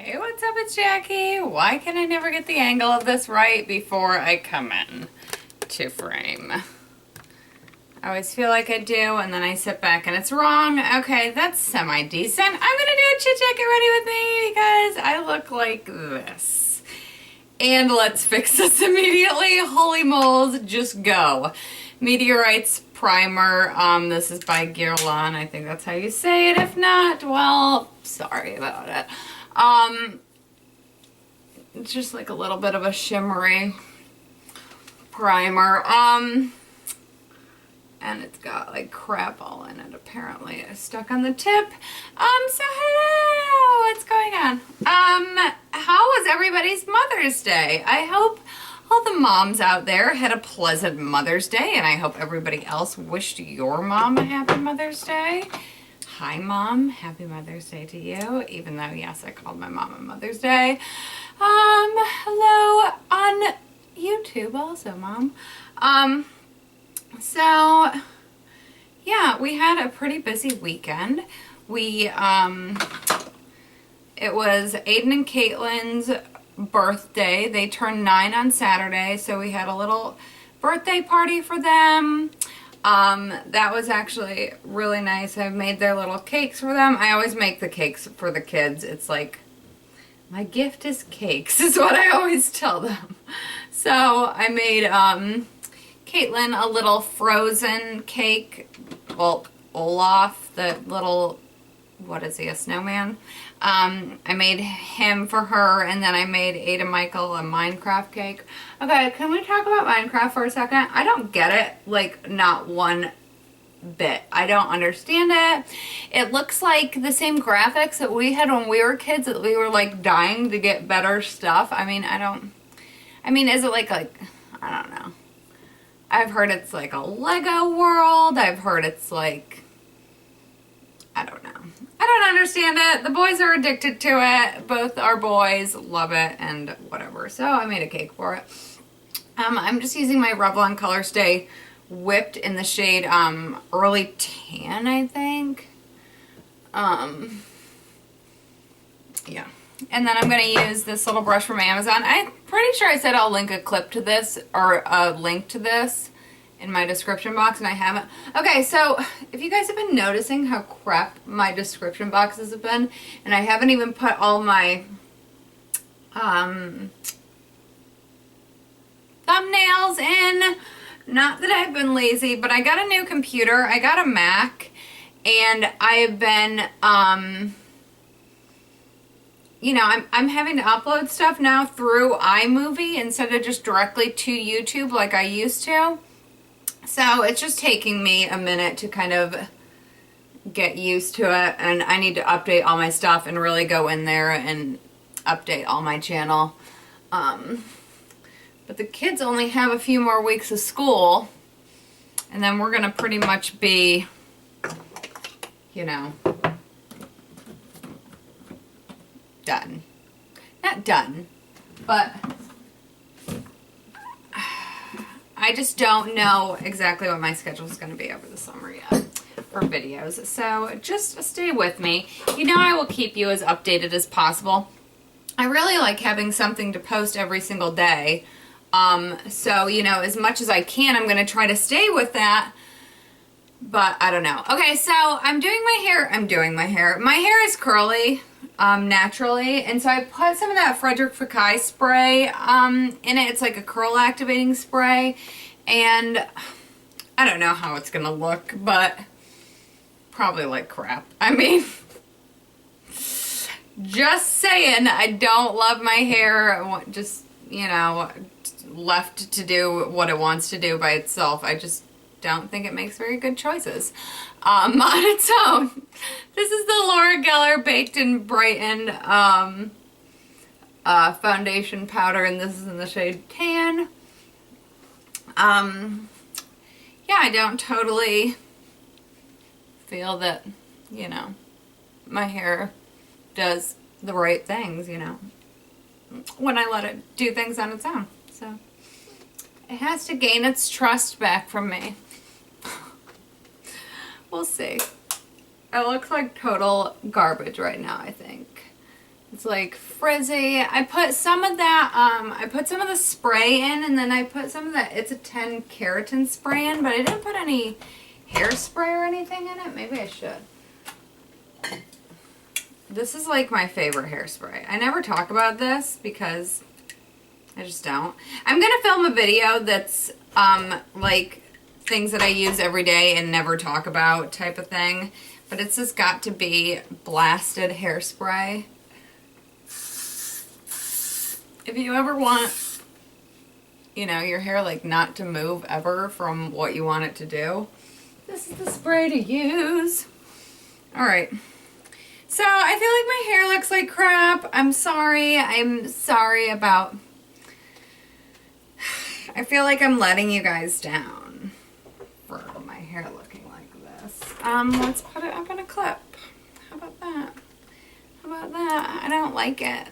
Hey, what's up? It's Jackie. Why can I never get the angle of this right before I come in to frame? I always feel like I do, and then I sit back and it's wrong. Okay, that's semi-decent. I'm gonna do a chit chat. Get ready with me because I look like this. And let's fix this immediately. Holy moles, just go. Meteorites primer. This is by GRWM. I think that's how you say it. If not, well, sorry about it. It's just like a little bit of a shimmery primer. And it's got like crap all in it apparently. It's stuck on the tip. So hello, what's going on? How was everybody's Mother's Day? I hope all the moms out there had a pleasant Mother's Day, and I hope everybody else wished your mom a happy Mother's Day. Hi Mom, happy Mother's Day to you, even though yes, I called my mom on Mother's Day. Hello on YouTube also, Mom. So yeah, we had a pretty busy weekend. It was Aiden and Caitlin's birthday. They turned 9 on Saturday, so we had a little birthday party for them. That was actually really nice. I made their little cakes for them. I always make the cakes for the kids. It's like, my gift is cakes, is what I always tell them. So I made, Caitlin a little frozen cake. Well, Olaf, the little, what is he, a snowman? I made him for her, and then I made Ada Michael a Minecraft cake. Okay, can we talk about Minecraft for a second? I don't get it, like, not one bit. I don't understand it. It looks like the same graphics that we had when we were kids, that we were, like, dying to get better stuff. I mean, is it like, I don't know. I've heard it's like a Lego world. I've heard it's like, I don't know. I don't understand it. The boys are addicted to it. Both our boys love it and whatever. So I made a cake for it. I'm just using my Revlon Color Stay Whipped in the shade Early Tan, I think. Yeah. And then I'm going to use this little brush from Amazon. I'm pretty sure I said I'll link a clip to this, or a link to this in my description box, and I haven't. Okay, so if you guys have been noticing how crap my description boxes have been, and I haven't even put all my thumbnails in, not that I've been lazy, but I got a new computer. I got a Mac, and I've been, you know, I'm having to upload stuff now through iMovie instead of just directly to YouTube like I used to. So it's just taking me a minute to kind of get used to it, and I need to update all my stuff and really go in there and update all my channel. But the kids only have a few more weeks of school, and then we're gonna pretty much be, you know, done. Not done, but I just don't know exactly what my schedule is going to be over the summer yet for videos. So just stay with me. You know, I will keep you as updated as possible. I really like having something to post every single day. So, you know, as much as I can, I'm going to try to stay with that. But I don't know. Okay, so I'm doing my hair. My hair is curly, naturally, and so I put some of that Frederick Fekkai spray in it. It's like a curl activating spray, and I don't know how it's gonna look, but probably like crap. I mean, just saying, I don't love my hair, just, you know, left to do what it wants to do by itself. I just don't think it makes very good choices on its own. This is the Laura Geller Baked and Brightened foundation powder, and this is in the shade Tan. Yeah, I don't totally feel that, you know, my hair does the right things, you know, when I let it do things on its own. So it has to gain its trust back from me. We'll see. It looks like total garbage right now, I think. It's like frizzy. I put some of that, I put some of the spray in, and then I put some of that It's a 10 keratin spray in, but I didn't put any hairspray or anything in it. Maybe I should. This is like my favorite hairspray. I never talk about this because I just don't. I'm gonna film a video that's like things that I use every day and never talk about type of thing. But it's just got to be blasted hairspray. If you ever want, you know, your hair like not to move ever from what you want it to do, this is the spray to use. Alright. So I feel like my hair looks like crap. I'm sorry. I'm sorry about... I feel like I'm letting you guys down for my hair looking like this. Let's put it up in a clip. How about that? How about that? I don't like it.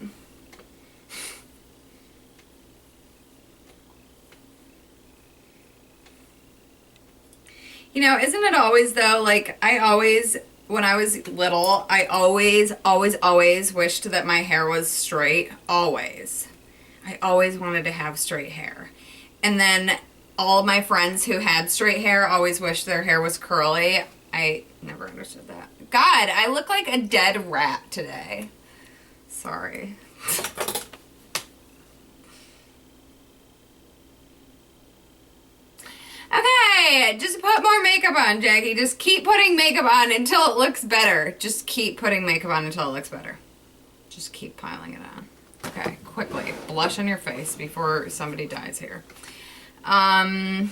You know, isn't it always though, like when I was little, I always wished that my hair was straight. Always. I always wanted to have straight hair. And then all my friends who had straight hair always wished their hair was curly. I never understood that. God, I look like a dead rat today. Sorry. Okay, just put more makeup on, Jackie. Just keep putting makeup on until it looks better. Just keep putting makeup on until it looks better. Just keep piling it on. Okay, quickly. Blush on your face before somebody dies here. Oh my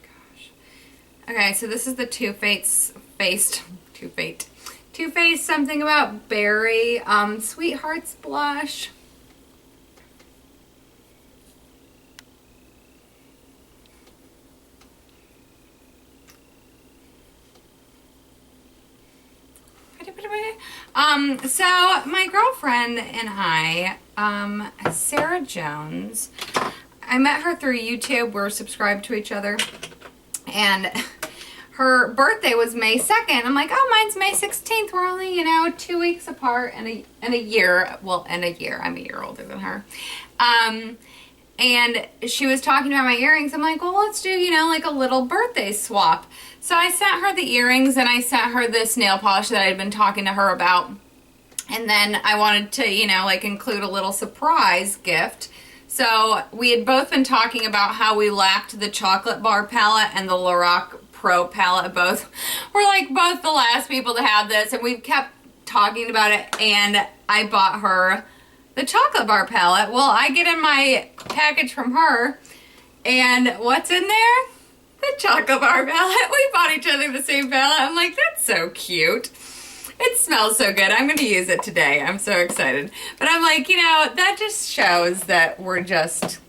gosh. Okay, so this is the Too Faced Something About Berry Sweethearts blush. So my girlfriend and I, Sarah Jones, I met her through YouTube. We're subscribed to each other, and her birthday was May 2nd. I'm like, oh, mine's May 16th. We're only, you know, 2 weeks apart and a year. Well, and a year. I'm a year older than her. And she was talking about my earrings. I'm like, well, let's do, you know, like a little birthday swap. So I sent her the earrings and I sent her this nail polish that I had been talking to her about. And then I wanted to, you know, like include a little surprise gift. So we had both been talking about how we lacked the chocolate bar palette and the Lorac Pro palette. Both we're like both the last people to have this, and we've kept talking about it, and I bought her the chocolate bar palette. Well, I get in my package from her, and what's in there? The chocolate bar palette. We bought each other the same palette. I'm like, that's so cute. It smells so good. I'm going to use it today. I'm so excited. But I'm like, you know, that just shows that we're just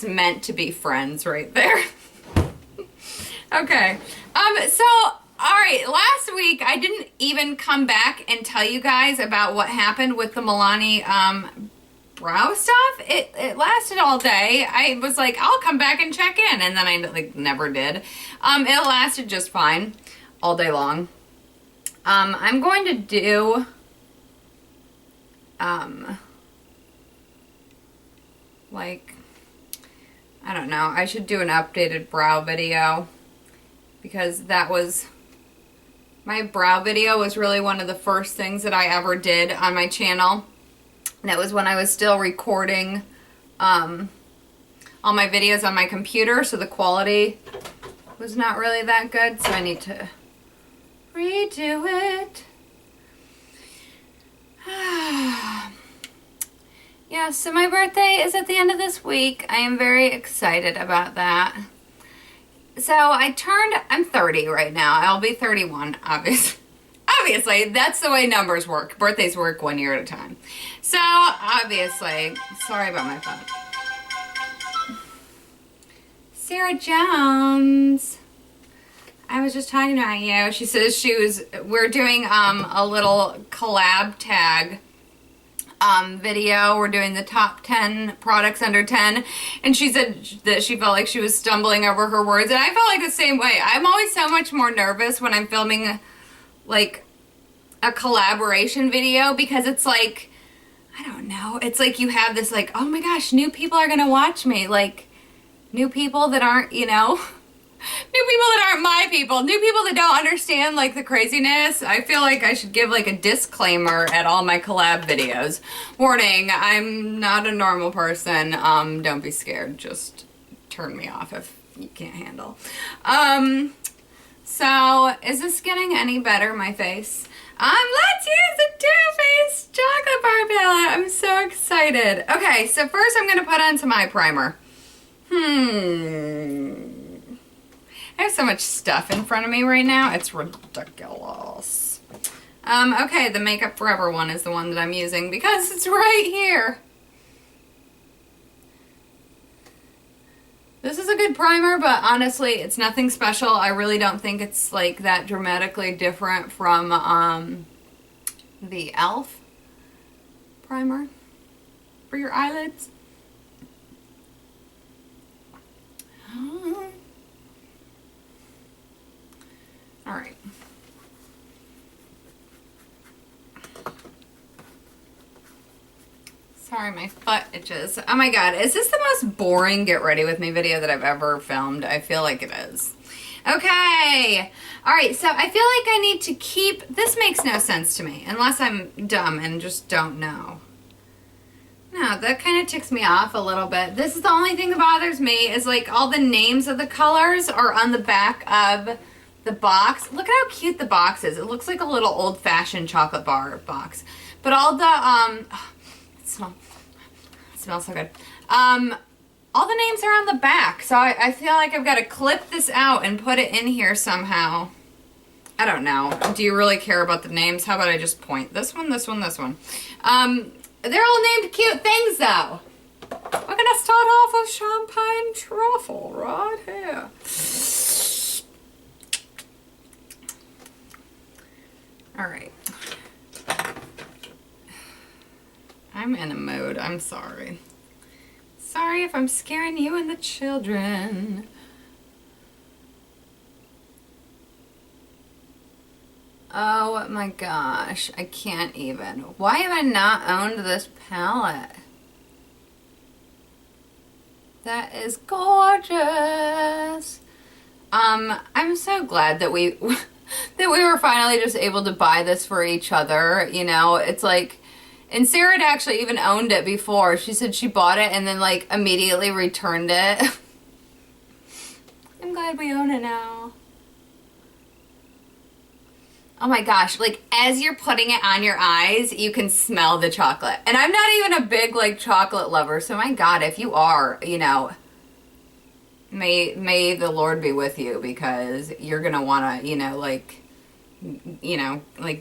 meant to be friends right there. Okay. So, all right, last week I didn't even come back and tell you guys about what happened with the Milani brow stuff. It lasted all day. I was like, I'll come back and check in, and then I like never did. It lasted just fine all day long. I'm going to do like, I don't know, I should do an updated brow video, because that was, my brow video was really one of the first things that I ever did on my channel. And that was when I was still recording all my videos on my computer, so the quality was not really that good, so I need to redo it. Yeah, so my birthday is at the end of this week. I am very excited about that. So I'm 30 right now. I'll be 31, obviously. That's the way numbers work. Birthdays work 1 year at a time. So, obviously, sorry about my phone. Sarah Jones. I was just talking about you. She says we're doing a little collab tag video. We're doing the top 10 products under 10, and she said that she felt like she was stumbling over her words, and I felt like the same way. I'm always so much more nervous when I'm filming like a collaboration video, because it's like, I don't know, it's like you have this like, oh my gosh, new people are gonna watch me, like new people that aren't, you know, new people that aren't my people, new people that don't understand like the craziness. I feel like I should give like a disclaimer at all my collab videos. Warning, I'm not a normal person. Don't be scared, just turn me off if you can't handle. So is this getting any better, my face? Let's use the Too Faced chocolate bar palette. I'm so excited. Okay, so first I'm gonna put on some eye primer. I have so much stuff in front of me right now, it's ridiculous. Okay, the Makeup Forever one is the one that I'm using because it's right here. This is a good primer, but honestly, it's nothing special. I really don't think it's like that dramatically different from the e.l.f. primer for your eyelids. All right. Sorry, my foot itches. Oh my god, is this the most boring get ready with me video that I've ever filmed? I feel like it is. Okay. All right, so I feel like I need to keep, this makes no sense to me unless I'm dumb and just don't know. No, that kind of ticks me off a little bit. This is the only thing that bothers me is like all the names of the colors are on the back of the box. Look at how cute the box is. It looks like a little old-fashioned chocolate bar box. But all the, it smells so good. All the names are on the back, so I feel like I've got to clip this out and put it in here somehow. I don't know. Do you really care about the names? How about I just point? This one, this one, this one. They're all named cute things, though. We're gonna start off with champagne truffle right here. All right. I'm in a mood. I'm sorry. Sorry if I'm scaring you and the children. Oh my gosh. I can't even. Why have I not owned this palette? That is gorgeous. I'm so glad that we that we were finally just able to buy this for each other. You know, it's like, and Sarah had actually even owned it before. She said she bought it and then like immediately returned it. I'm glad we own it now. Oh my gosh, like as you're putting it on your eyes, you can smell the chocolate. And I'm not even a big like chocolate lover, so my God, if you are, you know, may the Lord be with you, because you're gonna wanna, you know, like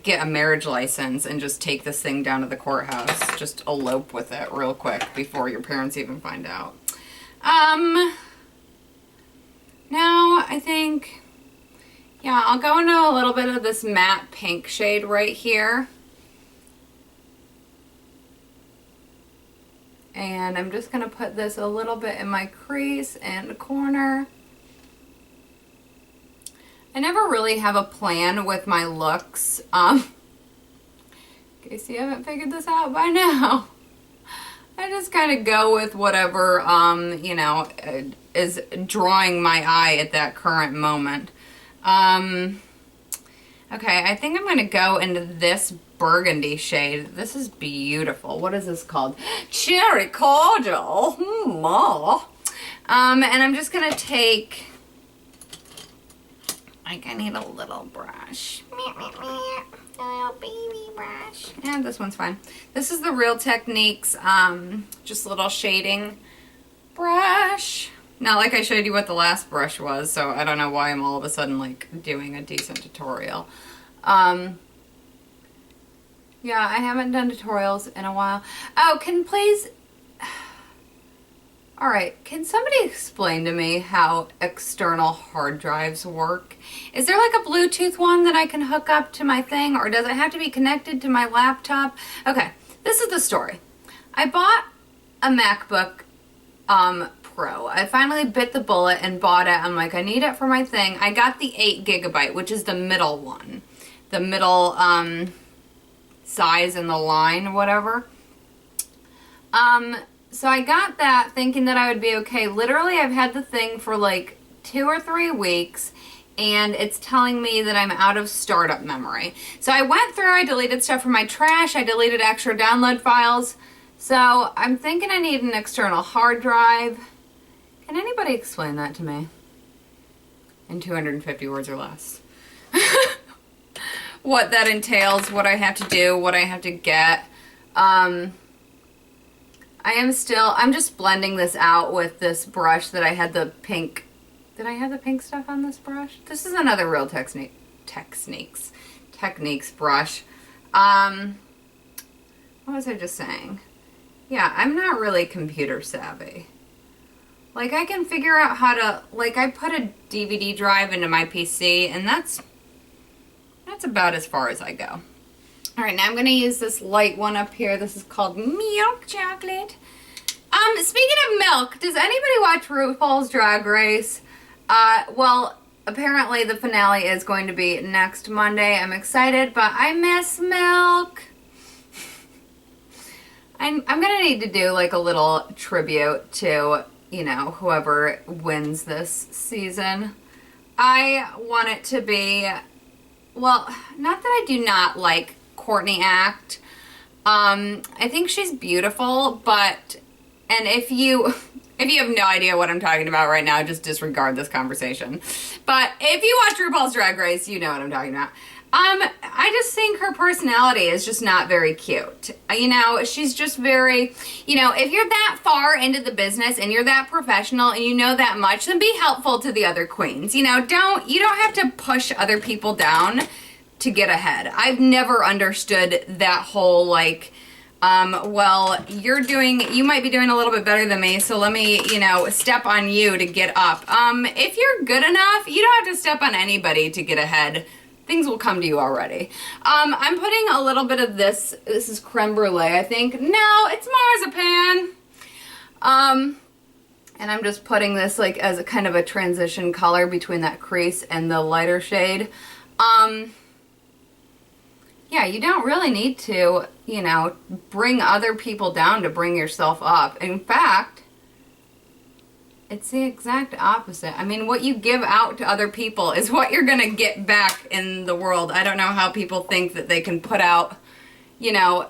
get a marriage license and just take this thing down to the courthouse. Just elope with it real quick before your parents even find out. Now I think, yeah, I'll go into a little bit of this matte pink shade right here. And I'm just going to put this a little bit in my crease and corner. I never really have a plan with my looks. In case you haven't figured this out by now. I just kind of go with whatever, you know, is drawing my eye at that current moment. Okay, I think I'm going to go into this burgundy shade. This is beautiful. What is this called? Cherry Cordial. And I'm just going to take, like, I need a little brush. A little baby brush. And this one's fine. This is the Real Techniques, just a little shading brush. Not like I showed you what the last brush was, so I don't know why I'm all of a sudden like doing a decent tutorial. Yeah, I haven't done tutorials in a while. Oh, please... Alright, can somebody explain to me how external hard drives work? Is there like a Bluetooth one that I can hook up to my thing, or does it have to be connected to my laptop? Okay, this is the story. I bought a MacBook Pro. I finally bit the bullet and bought it. I'm like, I need it for my thing. I got the 8 GB, which is the middle one. The middle, size and the line, whatever. So I got that thinking that I would be okay. Literally, I've had the thing for like 2 or 3 weeks, and it's telling me that I'm out of startup memory. So I went through, I deleted stuff from my trash, I deleted extra download files. So I'm thinking I need an external hard drive. Can anybody explain that to me in 250 words or less? What that entails, what I have to do, what I have to get. I'm just blending this out with this brush that I had the pink. Did I have the pink stuff on this brush? This is another Real Techniques brush. What was I just saying? Yeah, I'm not really computer savvy. Like, I can figure out how to, like, I put a DVD drive into my PC, and that's about as far as I go. All right, now I'm going to use this light one up here. This is called Milk Chocolate. Speaking of milk, does anybody watch RuPaul's Drag Race? Well, apparently the finale is going to be next Monday. I'm excited, but I miss milk. I'm going to need to do like a little tribute to, you know, whoever wins this season. I want it to be, well, not that I do not like Courtney Act. I think she's beautiful, but, and if you have no idea what I'm talking about right now, just disregard this conversation. But if you watch RuPaul's Drag Race, you know what I'm talking about. I just think her personality is just not very cute. You know, she's just very, you know, if you're that far into the business and you're that professional and you know that much, then be helpful to the other queens. You know, you don't have to push other people down to get ahead. I've never understood that whole, like, well, you might be doing a little bit better than me, so let me, you know, step on you to get up. If you're good enough, you don't have to step on anybody to get ahead. Things will come to you already. I'm putting a little bit of this is creme brulee, I think. No, it's marzipan. And I'm just putting this like as a kind of a transition color between that crease and the lighter shade. Yeah, you don't really need to, you know, bring other people down to bring yourself up. In fact, it's the exact opposite. I mean, what you give out to other people is what you're going to get back in the world. I don't know how people think that they can put out, you know,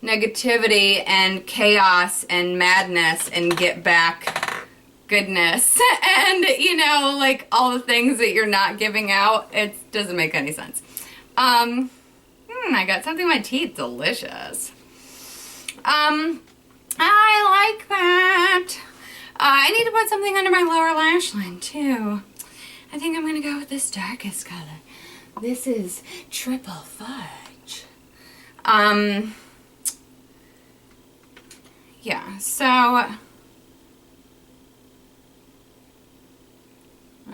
negativity and chaos and madness and get back goodness and, you know, like all the things that you're not giving out. It doesn't make any sense. I got something in my teeth. Delicious. I like that. I need to put something under my lower lash line, too. I think I'm going to go with this darkest color. This is Triple Fudge. Yeah, so I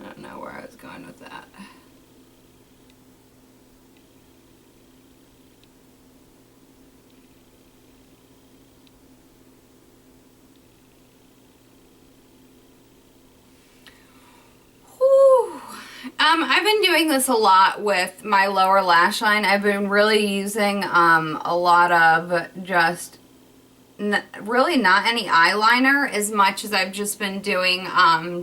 don't know where I was going with that. I've been doing this a lot with my lower lash line. I've been really using a lot of just really not any eyeliner as much as I've just been doing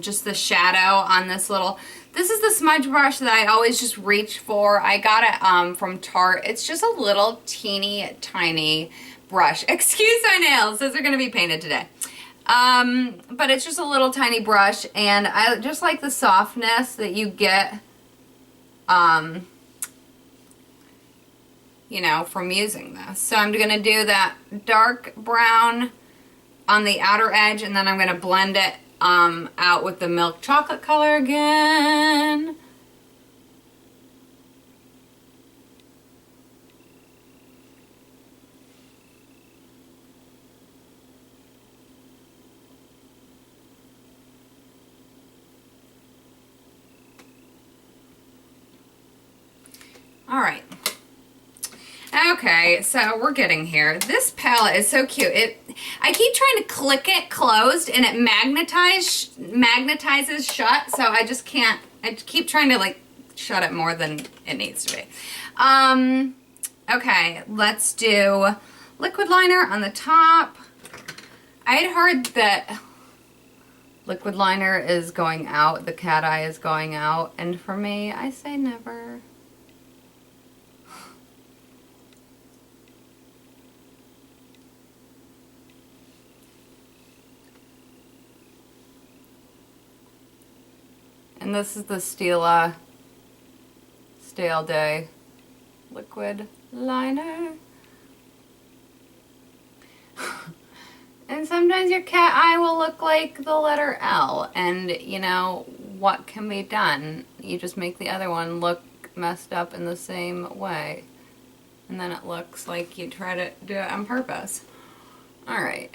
just the shadow on this little, this is the smudge brush that I always just reach for. I got it from Tarte. It's just a little teeny tiny brush. Excuse my nails, those are going to be painted today. But it's just a little tiny brush, and I just like the softness that you get, you know, from using this. So I'm going to do that dark brown on the outer edge, and then I'm going to blend it, out with the milk chocolate color again. All right. Okay, so we're getting here. This palette is so cute. I keep trying to click it closed and it magnetizes shut, so I just can't, I keep trying to like shut it more than it needs to be. Okay, let's do liquid liner on the top. I had heard that liquid liner is going out, the cat eye is going out, and for me, I say never. And this is the Stila Stale Day liquid liner. And sometimes your cat eye will look like the letter L, and you know, what can be done? You just make the other one look messed up in the same way. And then it looks like you try to do it on purpose. Alright.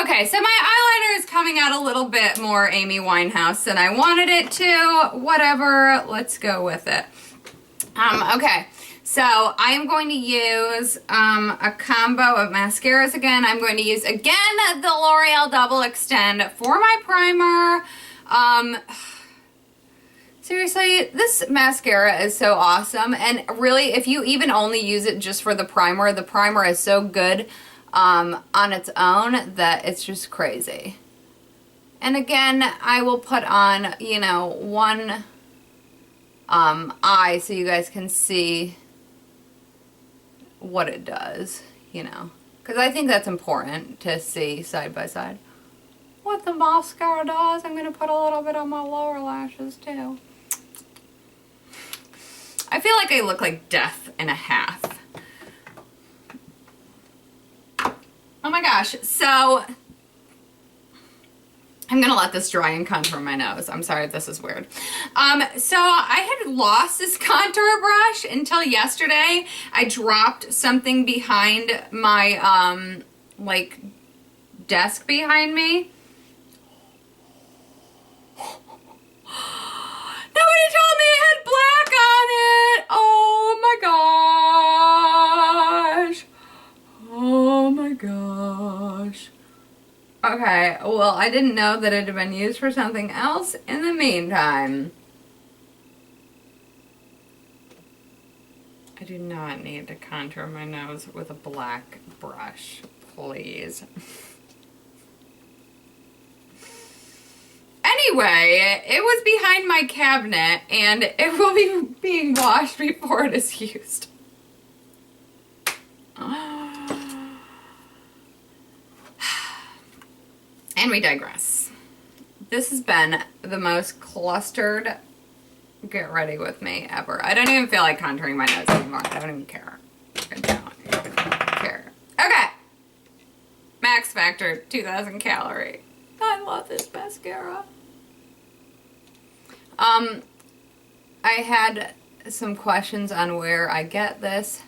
Okay, so my eyeliner is coming out a little bit more Amy Winehouse than I wanted it to. Whatever, let's go with it. Okay, so I am going to use a combo of mascaras again. I'm going to use, again, the L'Oreal Double Extend for my primer. Seriously, this mascara is so awesome. And really, if you even only use it just for the primer is so good on its own that it's just crazy. And again, I will put on, you know, one eye so you guys can see what it does, you know, because I think that's important to see side by side what the mascara does. I'm going to put a little bit on my lower lashes too. I feel like I look like death and a half. Oh my gosh, so I'm gonna let this dry and contour my nose. I'm sorry, this is weird. So I had lost this contour brush until yesterday. I dropped something behind my, like, desk behind me. Nobody told me it had black on it! Oh my gosh! Oh my gosh. Okay, well, I didn't know that it had been used for something else in the meantime. I do not need to contour my nose with a black brush, please. Anyway, it was behind my cabinet and it will be being washed before it is used. And we digress. This has been the most clustered get ready with me ever. I don't even feel like contouring my nose anymore. I don't even care. I don't even care. Okay. Max Factor 2000 calorie. I love this mascara. I had some questions on where I get this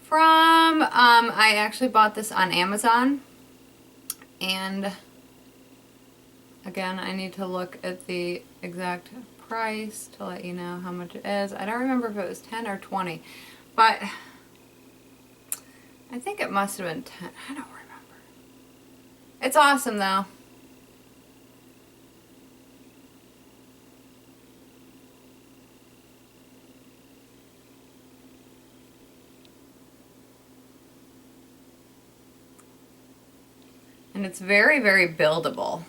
from. I actually bought this on Amazon, and again, I need to look at the exact price to let you know how much it is. I don't remember if it was 10 or 20, but I think it must have been 10. I don't remember. It's awesome though. And it's very, very buildable.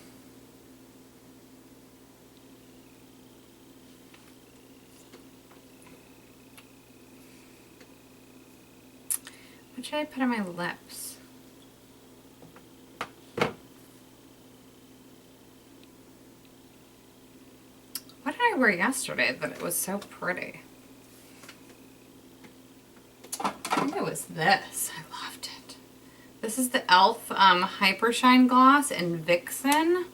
What should I put on my lips? What did I wear yesterday that it was so pretty? I think it was this. I loved it. This is the e.l.f. Hyper Shine Gloss in Vixen.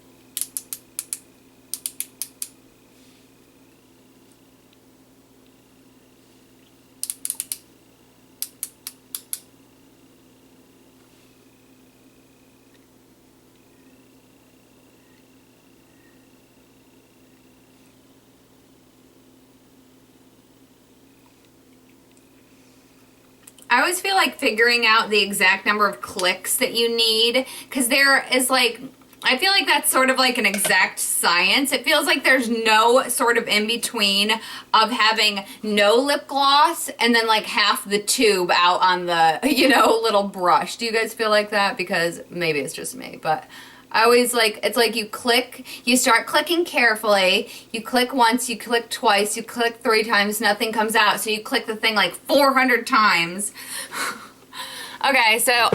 I always feel like figuring out the exact number of clicks that you need, because there is like I feel like that's sort of like an exact science. It feels like there's no sort of in between of having no lip gloss and then like half the tube out on the, you know, little brush. Do you guys feel like that? Because maybe it's just me, but I always like, it's like you start clicking carefully, you click once, you click twice, you click 3 times, nothing comes out, so you click the thing like 400 times. Okay, so,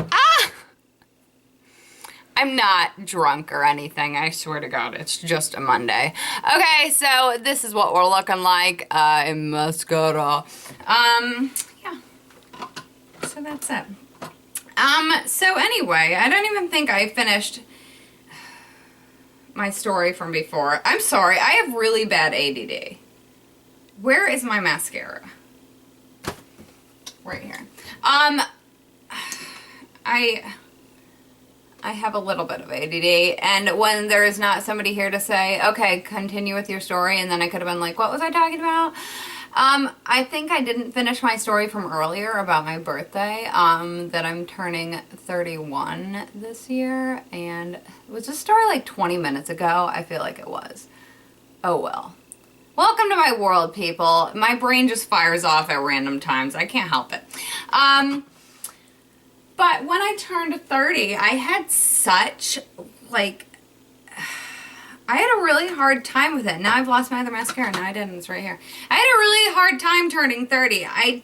I'm not drunk or anything, I swear to God, it's just a Monday. Okay, so this is what we're looking like in mascara. Yeah, so that's it. So anyway, I don't even think I finished my story from before. I'm sorry, I have really bad ADD. Where is my mascara? Right here. I have a little bit of ADD, and when there is not somebody here to say, okay, continue with your story, and then I could have been like, what was I talking about? I think I didn't finish my story from earlier about my birthday, that I'm turning 31 this year, and was this story like 20 minutes ago? I feel like it was. Oh well. Welcome to my world, people. My brain just fires off at random times. I can't help it. But when I turned 30, I had such, like, I had a really hard time with it. Now I've lost my other mascara. No, I didn't. It's right here. I had a really hard time turning 30. I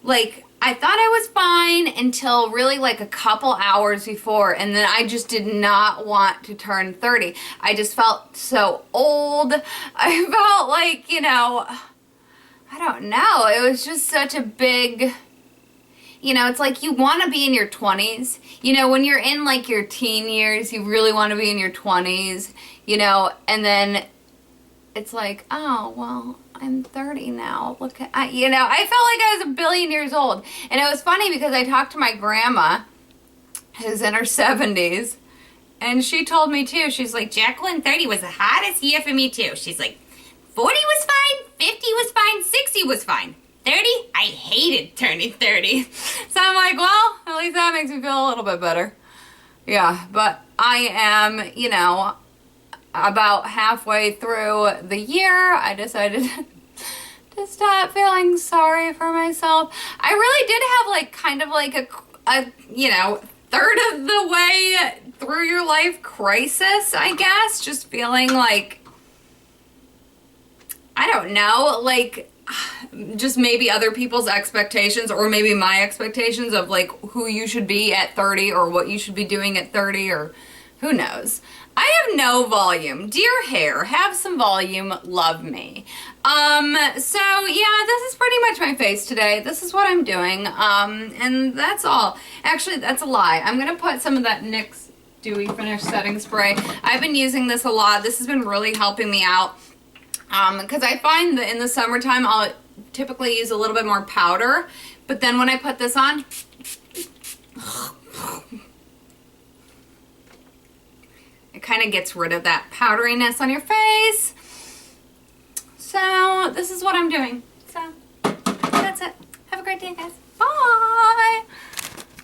thought I was fine until really like a couple hours before, and then I just did not want to turn 30. I just felt so old. I felt like, you know, I don't know. It was just such a big... You know, it's like you want to be in your 20s. You know, when you're in like your teen years, you really want to be in your 20s, you know, and then it's like, oh, well, I'm 30 now. Look at, you know, I felt like I was a billion years old. And it was funny because I talked to my grandma, who's in her 70s, and she told me too, she's like, Jacqueline, 30 was the hottest year for me too. She's like, 40 was fine, 50 was fine, 60 was fine. 30? I hated turning 30. So I'm like, well, at least that makes me feel a little bit better. Yeah, but I am, you know, about halfway through the year, I decided to stop feeling sorry for myself. I really did have like kind of like a you know, third of the way through your life crisis, I guess. Just feeling like, I don't know, like just maybe other people's expectations or maybe my expectations of like who you should be at 30 or what you should be doing at 30 or who knows. I have no volume. Dear hair, have some volume, love me. So yeah, this is pretty much my face today. This is what I'm doing. And that's all. Actually, that's a lie. I'm gonna put some of that NYX Dewy Finish Setting Spray. I've been using this a lot. This has been really helping me out. Because I find that in the summertime, I'll typically use a little bit more powder, but then when I put this on, it kind of gets rid of that powderiness on your face. So this is what I'm doing. So that's it. Have a great day, guys. Bye!